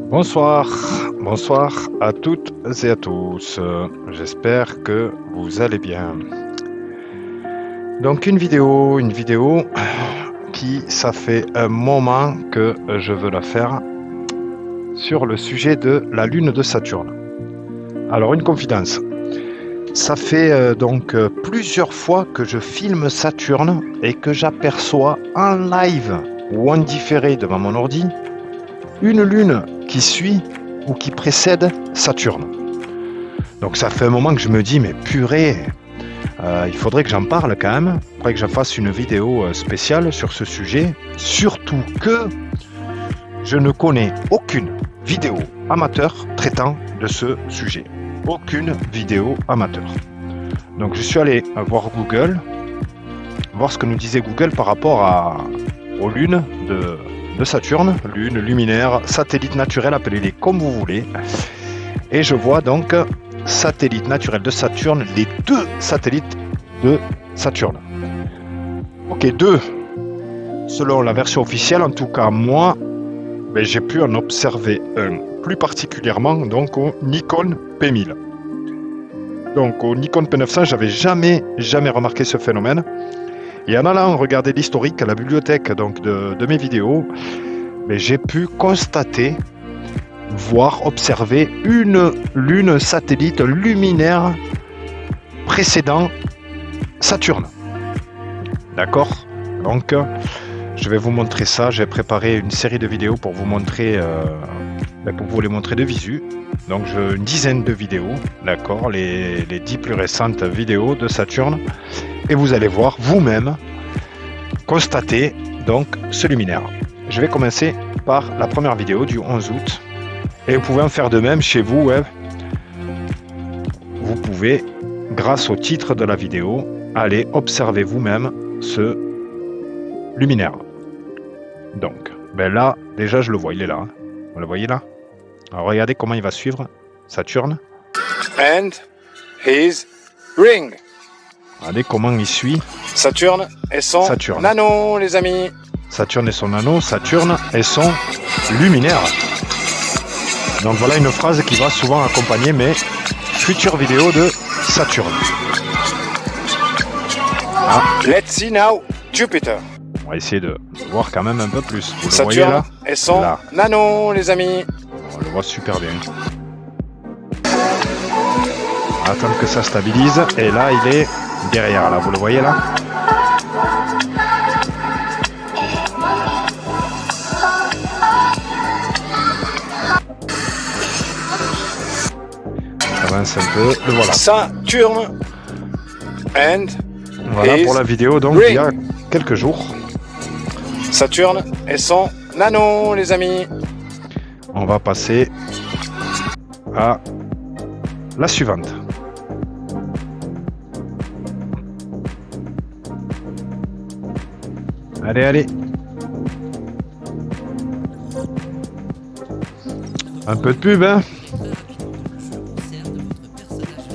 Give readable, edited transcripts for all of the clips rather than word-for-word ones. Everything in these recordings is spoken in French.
Bonsoir, bonsoir à toutes et à tous. J'espère que vous allez bien. Donc une vidéo qui ça fait un moment que je veux la faire sur le sujet de la lune de Saturne. Alors une confidence. Ça fait donc plusieurs fois que je filme Saturne et que j'aperçois en live ou en différé devant mon ordi une lune qui suit ou qui précède Saturne. Donc ça fait un moment que je me dis, mais purée, il faudrait que j'en parle quand même. Il faudrait que je fasse une vidéo spéciale sur ce sujet. Surtout que je ne connais aucune vidéo amateur traitant de ce sujet. Aucune vidéo amateur. Donc je suis allé voir Google, voir ce que nous disait Google par rapport aux lunes de Saturne, lune, luminaire, satellite naturel, appelez-les comme vous voulez. Et je vois donc satellite naturel de Saturne, les deux satellites de Saturne. Ok, deux, selon la version officielle, en tout cas moi, j'ai pu en observer un, plus particulièrement donc au Nikon P1000. Donc au Nikon P900, j'avais jamais remarqué ce phénomène. Et en allant regarder l'historique à la bibliothèque donc de mes vidéos, j'ai pu constater, voir, observer une lune satellite luminaire précédant Saturne. D'accord? Donc, je vais vous montrer ça. J'ai préparé une série de vidéos pour vous montrer, pour vous les montrer de visu. Donc, une dizaine de vidéos, d'accord, les 10 plus récentes vidéos de Saturne. Et vous allez voir vous-même, constater donc ce luminaire. Je vais commencer par la première vidéo du 11 août. Et vous pouvez en faire de même chez vous. Ouais. Vous pouvez, grâce au titre de la vidéo, aller observer vous-même ce luminaire. Donc, là, déjà, je le vois, il est là. Vous le voyez là? Alors, regardez comment il va suivre Saturne. And his ring. Regardez comment il suit Saturne et son nano, les amis. Saturne et son anneau, Saturne et son luminaire. Donc voilà une phrase qui va souvent accompagner mes futures vidéos de Saturne. Ah. Let's see now Jupiter. On va essayer de voir quand même un peu plus. Vous Saturne le voyez là et son nano, les amis. On le voit super bien. Attendre que ça stabilise. Et là, il est derrière. Là, vous le voyez là? Avance un peu, le voilà. Saturne and voilà pour la vidéo donc il y a quelques jours. Saturne et son nano, les amis. On va passer à la suivante. Allez, allez. Un peu de pub, hein.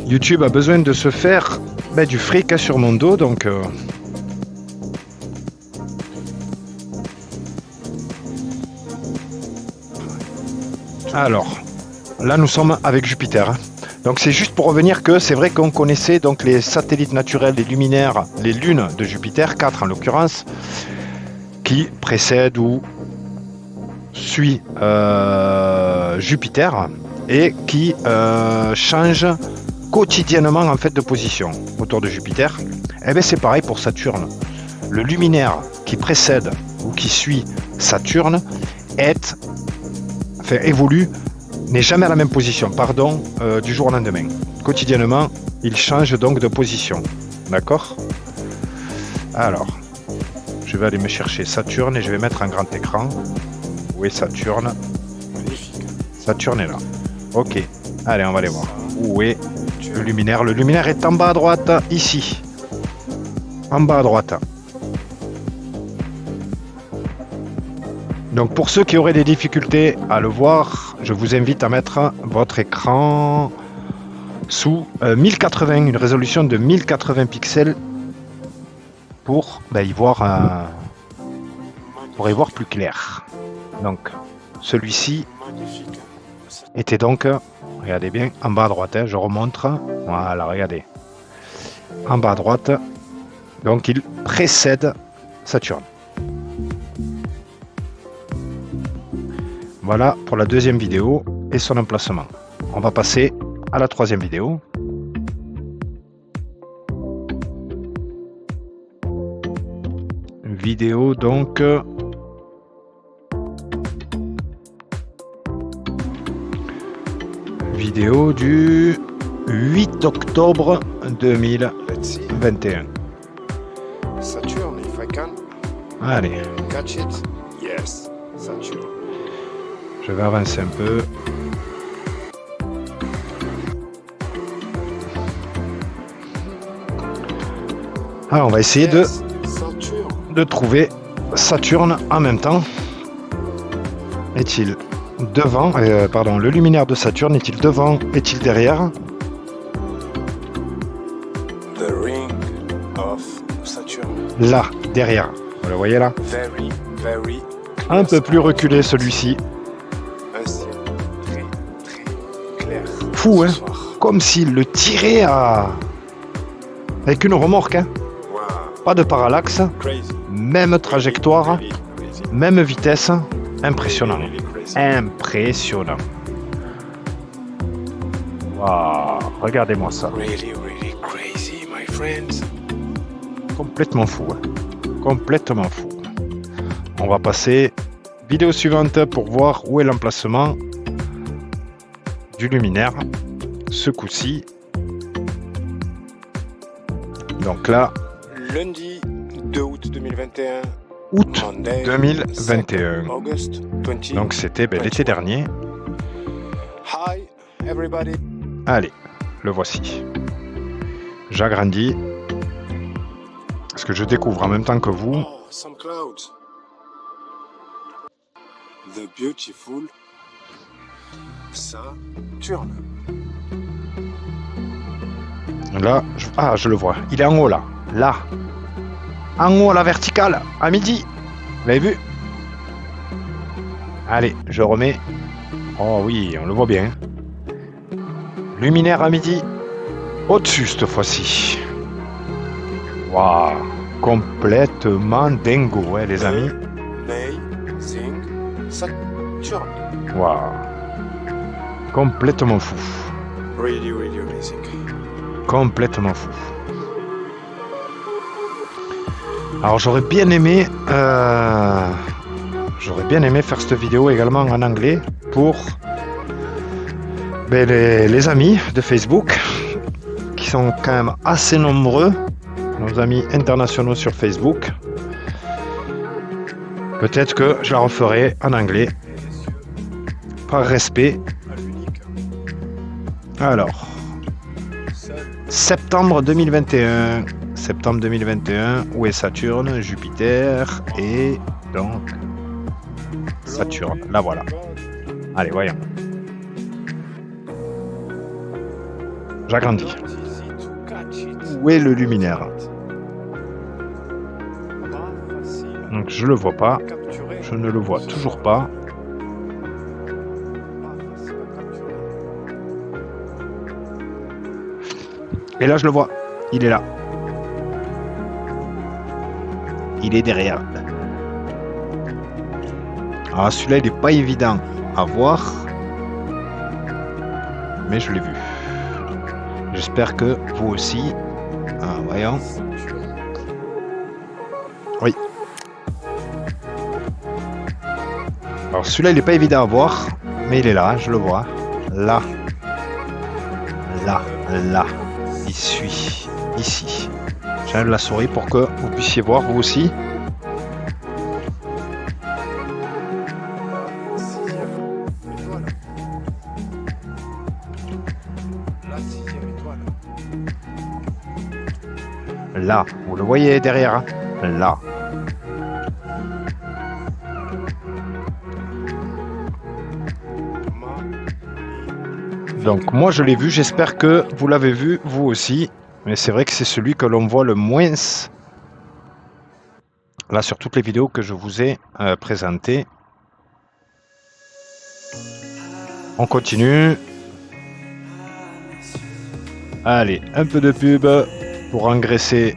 YouTube a besoin de se faire du fric sur mon dos, donc alors là nous sommes avec Jupiter, hein. Donc c'est juste pour revenir que c'est vrai qu'on connaissait donc les satellites naturels, les luminaires, les lunes de Jupiter, 4 en l'occurrence, qui précèdent ou suit Jupiter et qui changent quotidiennement en fait de position autour de Jupiter. Et bien c'est pareil pour Saturne. Le luminaire qui précède ou qui suit Saturne évolue, n'est jamais à la même position, du jour au lendemain. Quotidiennement, il change donc de position. D'accord? Alors, je vais aller me chercher Saturne et je vais mettre un grand écran. Où est Saturne? Saturne est là. Ok, allez, on va aller voir. Où est le luminaire? Le luminaire est en bas à droite, ici. En bas à droite. Donc pour ceux qui auraient des difficultés à le voir, je vous invite à mettre votre écran sous 1080, une résolution de 1080 pixels pour y voir plus clair. Donc celui-ci était donc, regardez bien, en bas à droite, hein, je remonte, voilà, regardez, en bas à droite, donc il précède Saturne. Voilà pour la deuxième vidéo et son emplacement. On va passer à la troisième vidéo. Vidéo donc vidéo du 8 octobre 2021. Saturn, if I can Allez, catch it. Yes, Saturn. je vais avancer un peu. Alors on va essayer Yes, Saturn. de trouver Saturne en même temps. Est-il devant, pardon, le luminaire de Saturne est-il devant, est-il derrière? The ring of Saturn. Là, derrière. Vous le voyez là? Very, very Un peu plus reculé celui-ci. un ciel très, très clair. Fou, ce hein? soir. Comme s'il le tirait avec une remorque. Hein? Wow, Pas de parallaxe, crazy. même trajectoire, Really crazy. même vitesse. Impressionnant. Really crazy. Impressionnant. Waouh, regardez-moi ça. Really, really crazy, my friends. Complètement fou. Hein. Complètement fou. On va passer vidéo suivante pour voir où est l'emplacement du luminaire. Ce coup-ci. Donc là, Lundi 2 août 2021. août Monday, 2021. 2nd August 20. Donc c'était l'été dernier. Hi, everybody. Allez, le voici. J'agrandis. Parce que je découvre en même temps que vous. Oh, some clouds. The beautiful Saturn. Là, je le vois. Il est en haut là. Là. En haut à la verticale. À midi. Vous l'avez vu? Allez, je remets. Oh oui, on le voit bien. Luminaire à midi. Au-dessus cette fois-ci. Waouh. Complètement dingo, ouais, les amis. Amazing Saturn. Waouh. Complètement fou. Really, really amazing. Complètement fou. Alors j'aurais bien aimé faire cette vidéo également en anglais pour les amis de Facebook qui sont quand même assez nombreux, nos amis internationaux sur Facebook. Peut-être que je la referai en anglais par respect. Alors, septembre 2021. Septembre 2021, où est Saturne, Jupiter et donc Saturne. Là voilà. Allez, voyons. J'agrandis. Où est le luminaire? Donc je le vois pas. Je ne le vois toujours pas. Et là je le vois. Il est là. Il est derrière. Ah, celui-là, il n'est pas évident à voir. Mais je l'ai vu. J'espère que vous aussi. Ah, voyons. Oui. Alors, celui-là, il n'est pas évident à voir. Mais il est là, je le vois. Là. Là. Là. Il suit. Ici. J'enlève la souris pour que vous puissiez voir vous aussi. Là, vous le voyez derrière, hein? Là. Donc moi je l'ai vu, j'espère que vous l'avez vu vous aussi. Mais c'est vrai que c'est celui que l'on voit le moins là sur toutes les vidéos que je vous ai présentées. On continue. Allez, un peu de pub pour engraisser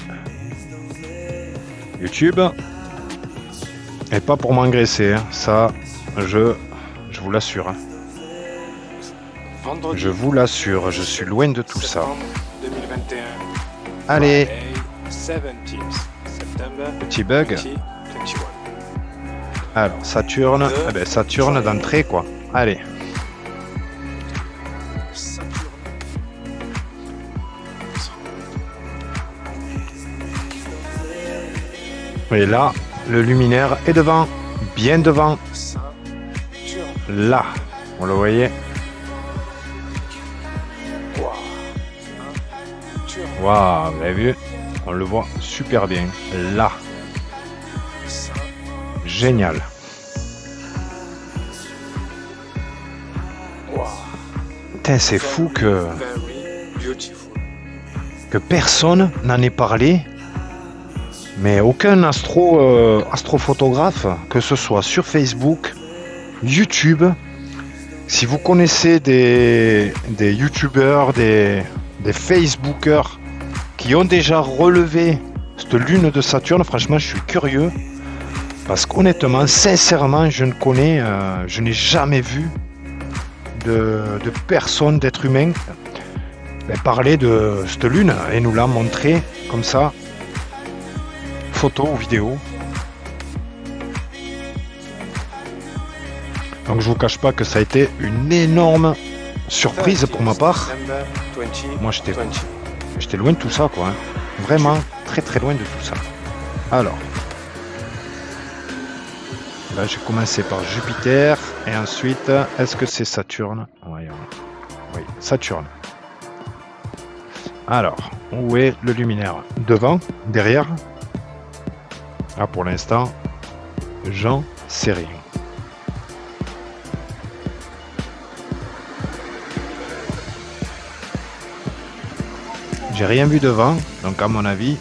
YouTube. Et pas pour m'engraisser, hein. Ça, je vous l'assure. Hein. Vendredi, Je vous l'assure, je suis loin de tout ça. septembre 2021. Allez, Friday, 17th September petit bug. 2021. Alors, Saturne, eh ben, Saturne d'entrée, quoi. Allez. Et là, le luminaire est devant, bien devant. Là, vous le voyez. Waouh, vous avez vu? On le voit super bien. Là. Génial. Putain, c'est fou que personne n'en ait parlé. Mais aucun astrophotographe, que ce soit sur Facebook, YouTube. Si vous connaissez des YouTubeurs, des Facebookers qui ont déjà relevé cette lune de Saturne, franchement, je suis curieux. Parce qu'honnêtement, sincèrement, je n'ai jamais vu de personne, d'être humain, parler de cette lune et nous la montrer comme ça. Photo ou vidéo. Donc je vous cache pas que ça a été une énorme surprise pour ma part. Moi j'étais loin de tout ça, quoi. Hein. Vraiment très très loin de tout ça. Alors là j'ai commencé par Jupiter et ensuite est-ce que c'est Saturne? Oui, Saturne. Alors où est le luminaire? Devant? Derrière? Ah, pour l'instant, j'en sais rien. J'ai rien vu devant, donc à mon avis,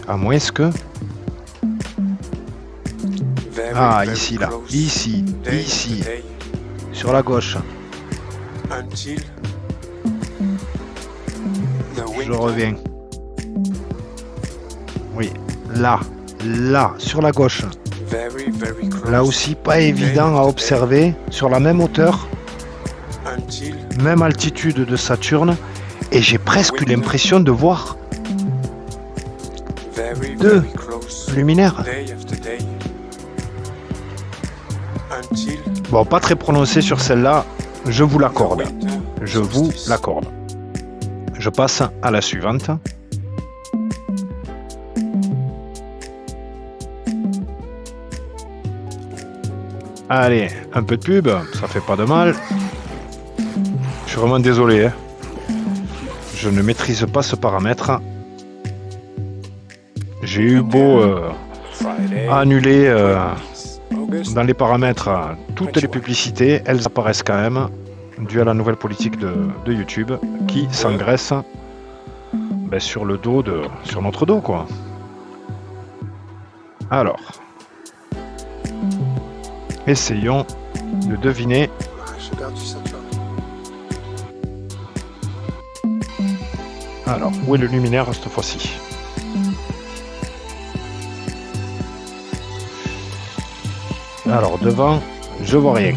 à moins que... Ah, ici, là, ici, sur la gauche. Je reviens. Oui, là, sur la gauche. Là aussi, pas évident à observer, sur la même hauteur, même altitude de Saturne, et j'ai presque l'impression de voir deux luminaires. Bon, pas très prononcé sur celle-là, je vous l'accorde. Je vous l'accorde. Je passe à la suivante. Allez, un peu de pub, ça fait pas de mal. Je suis vraiment désolé. Hein. Je ne maîtrise pas ce paramètre. J'ai eu beau annuler dans les paramètres toutes les publicités, elles apparaissent quand même, dû à la nouvelle politique de YouTube qui s'engraisse sur le dos sur notre dos, quoi. Alors. Essayons de deviner. Alors, où est le luminaire cette fois-ci? Alors, devant, je vois rien.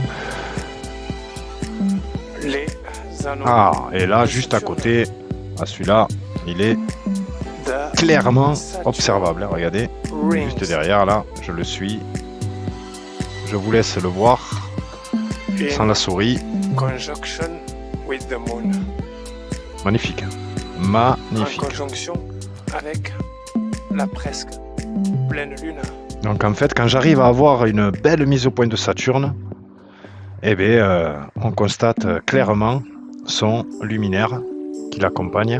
Ah, et là, juste à côté, à celui-là, il est clairement observable. Regardez, juste derrière, là, je le suis. Je vous laisse le voir sans la souris. Magnifique. Magnifique. En conjonction avec la presque pleine lune. Donc en fait, quand j'arrive à avoir une belle mise au point de Saturne, eh bien, on constate clairement son luminaire qui l'accompagne.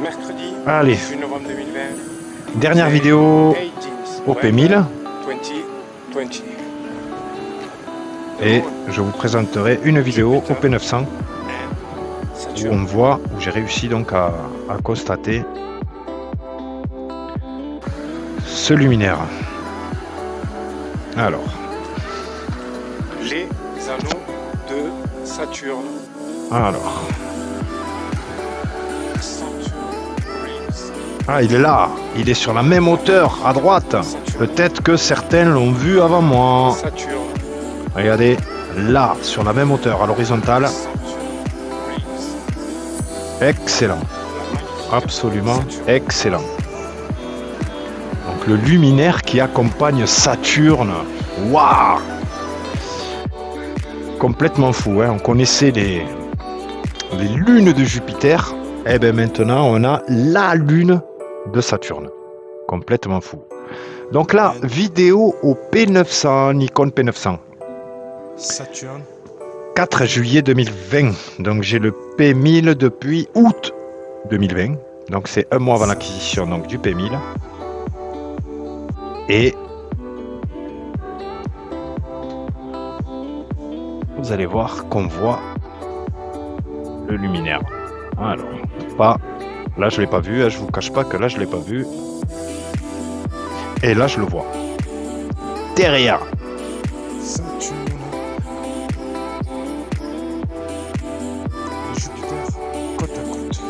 Mercredi, allez, 18 novembre 2020. Dernière vidéo OP1000. Et je vous présenterai une vidéo OP900 où on voit, où j'ai réussi donc à constater ce luminaire. Alors, Les anneaux de Saturne. alors. Saturn Rings. Ah, il est là. Il est sur la même hauteur, à droite. Peut-être que certains l'ont vu avant moi. Saturne. Regardez, là, sur la même hauteur, à l'horizontale. Saturn Rings. Excellent. La magnifique Absolument Saturne. excellent. Donc le luminaire qui accompagne Saturne. Waouh! Complètement fou, hein. On connaissait les lunes de Jupiter. Et bien maintenant, on a la lune de Saturne. Complètement fou. Donc là, vidéo au P900, Nikon P900. Saturne. 4 juillet 2020. Donc j'ai le P1000 depuis août 2020. Donc c'est un mois avant l'acquisition donc, du P1000. Et vous allez voir qu'on voit le luminaire. Alors, pas là je l'ai pas vu, je vous cache pas que là je l'ai pas vu. Et là je le vois. Derrière. Saturne. Et Jupiter, côte à côte.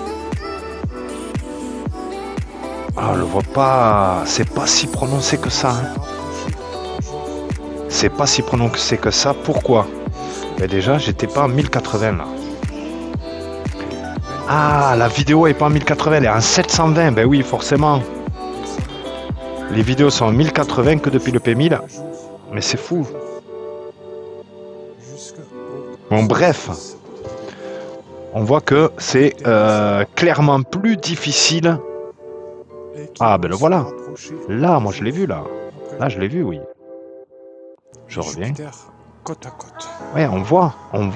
Ah, on le voit pas. C'est pas si prononcé que ça. Hein. C'est pas si prononcé que ça. Pourquoi? Ben déjà, j'étais pas en 1080 là. Ah, la vidéo est pas en 1080, elle est en 720. Ben oui, forcément. Les vidéos sont en 1080 que depuis le P1000. Mais c'est fou. Bon, bref. On voit que c'est clairement plus difficile. Ah, ben le voilà. Là, moi je l'ai vu là. Là, je l'ai vu, oui. Je reviens. Côte à côte. Ouais, on voit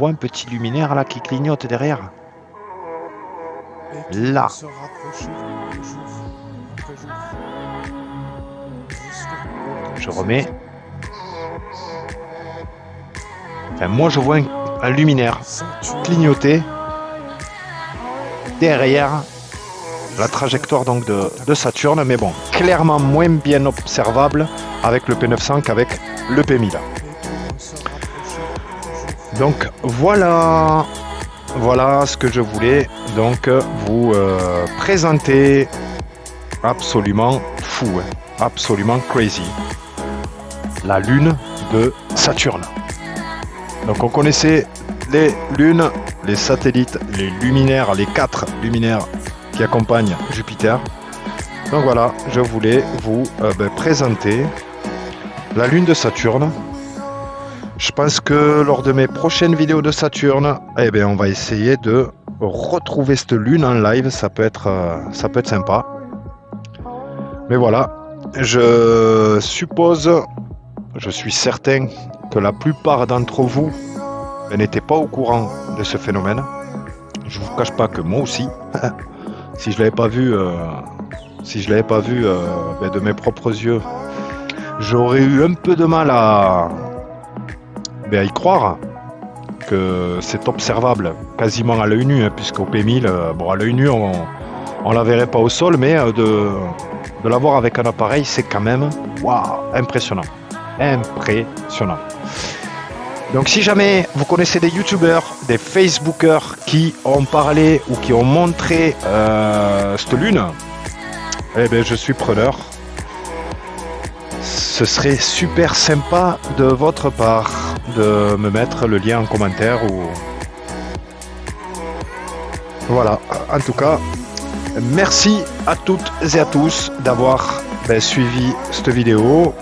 un petit luminaire là qui clignote derrière. Là. Je remets. Enfin, moi je vois un luminaire clignoter derrière la trajectoire donc de Saturne, mais bon, clairement moins bien observable avec le P900 qu'avec le P1000. Donc voilà ce que je voulais donc vous présenter. Absolument fou, hein, absolument crazy. La lune de Saturne. Donc on connaissait les lunes, les satellites, les luminaires, les 4 luminaires qui accompagnent Jupiter. Donc voilà, je voulais vous présenter la lune de Saturne. Je pense que lors de mes prochaines vidéos de Saturne, eh bien, on va essayer de retrouver cette lune en live. Ça peut être sympa. Mais voilà, je suppose, je suis certain que la plupart d'entre vous n'étaient pas au courant de ce phénomène. Je vous cache pas que moi aussi, si je l'avais pas vu, de mes propres yeux, j'aurais eu un peu de mal à y croire que c'est observable quasiment à l'œil nu, hein, puisqu'au P1000, à l'œil nu on la verrait pas au sol, mais de l'avoir avec un appareil, c'est quand même impressionnant. Donc si jamais vous connaissez des youtubeurs, des facebookers qui ont parlé ou qui ont montré cette lune, eh bien je suis preneur. Ce serait super sympa de votre part de me mettre le lien en commentaire ou... Voilà, en tout cas, merci à toutes et à tous d'avoir suivi cette vidéo.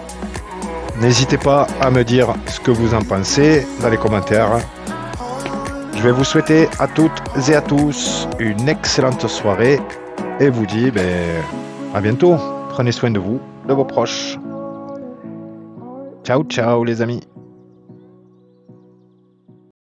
N'hésitez pas à me dire ce que vous en pensez dans les commentaires. Je vais vous souhaiter à toutes et à tous une excellente soirée et vous dis à bientôt. Prenez soin de vous, de vos proches. Ciao, ciao les amis.